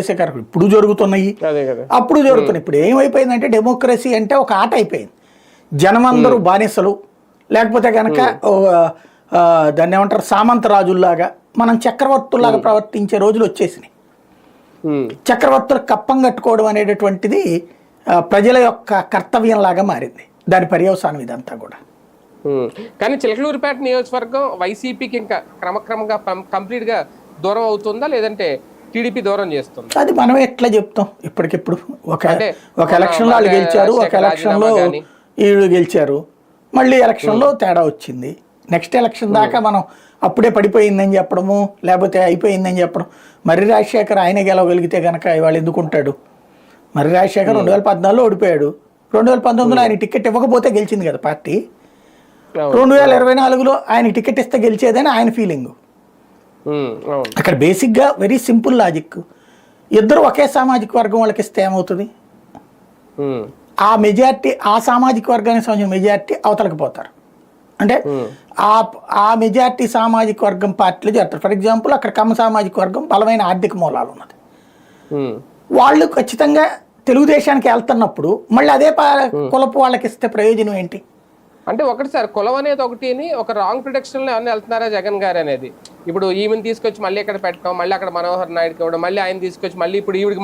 ఇప్పుడు జరుగుతున్నాయి, అప్పుడు జరుగుతున్నాయి. ఇప్పుడు ఏమైపోయిందంటే డెమోక్రసీ అంటే ఒక ఆట అయిపోయింది. జనమందరూ బానిసలు, లేకపోతే కనుక దాన్ని ఏమంటారు సామంతరాజుల్లాగా మనం చక్రవర్తుల్లాగా ప్రవర్తించే రోజులు వచ్చేసినాయి. చక్రవర్తులకు కప్పం కట్టుకోవడం అనేటటువంటిది ప్రజల యొక్క కర్తవ్యం లాగా మారింది. దాని పర్యవసానం ఇదంతా కూడా. కానీ చిలకలూరిపేట నియోజకవర్గం వైసీపీకి ఇంకా క్రమక్రమంగా కంప్లీట్గా దూరం అవుతుందా, లేదంటే టీడీపీ దూరం చేస్తుంది? అది మనం ఎట్లా చెప్తాం? ఇప్పటికిప్పుడు ఒక ఎలక్షన్లో వాళ్ళు గెలిచారు, ఒక ఎలక్షన్లో వీళ్ళు గెలిచారు, మళ్ళీ ఎలక్షన్లో తేడా వచ్చింది. నెక్స్ట్ ఎలక్షన్ దాకా మనం అప్పుడే పడిపోయిందని చెప్పడము, లేకపోతే అయిపోయిందని చెప్పడం. మర్రి రాజశేఖర్ ఆయన గెలవగలిగితే కనుక ఇవాళ ఎందుకుంటాడు? మర్రి రాజశేఖర్ 2014లో ఓడిపోయాడు. 2019లో ఆయన టికెట్ ఇవ్వకపోతే గెలిచింది కదా పార్టీ. 2024లో ఆయన టికెట్ ఇస్తే గెలిచేదని ఆయన ఫీలింగ్. అక్కడ బేసిక్గా వెరీ సింపుల్ లాజిక్. ఇద్దరు ఒకే సామాజిక వర్గం వాళ్ళకి ఇస్తే ఏమవుతుంది? ఆ మెజార్టీ, ఆ సామాజిక వర్గానికి సంబంధించిన మెజార్టీ అవతలకి పోతారు. అంటే ఆ మెజార్టీ సామాజిక వర్గం పార్టీలు చేస్తారు. ఫర్ ఎగ్జాంపుల్ అక్కడ కమ్మ సామాజిక వర్గం బలమైన ఆర్థిక మూలాలు ఉన్నది. వాళ్ళు ఖచ్చితంగా తెలుగుదేశానికి వెళ్తున్నప్పుడు మళ్ళీ అదే కులపు వాళ్ళకి ఇస్తే ప్రయోజనం ఏంటి? అంటే ఒకటి సార్, కులం అనేది ఒకటి, ఒక రాంగ్ ప్రిడిక్షన్లో ఏమన్నా వెళ్తున్నారా జగన్ గారు అనేది? ఇప్పుడు ఈమెను తీసుకొచ్చి మళ్ళీ ఇక్కడ పెట్టడం, మళ్ళీ అక్కడ మనోహర్ నాయుడుకి ఇవ్వడం, మళ్ళీ ఆయన తీసుకొచ్చి మళ్ళీ ఇప్పుడు ఈవిడికి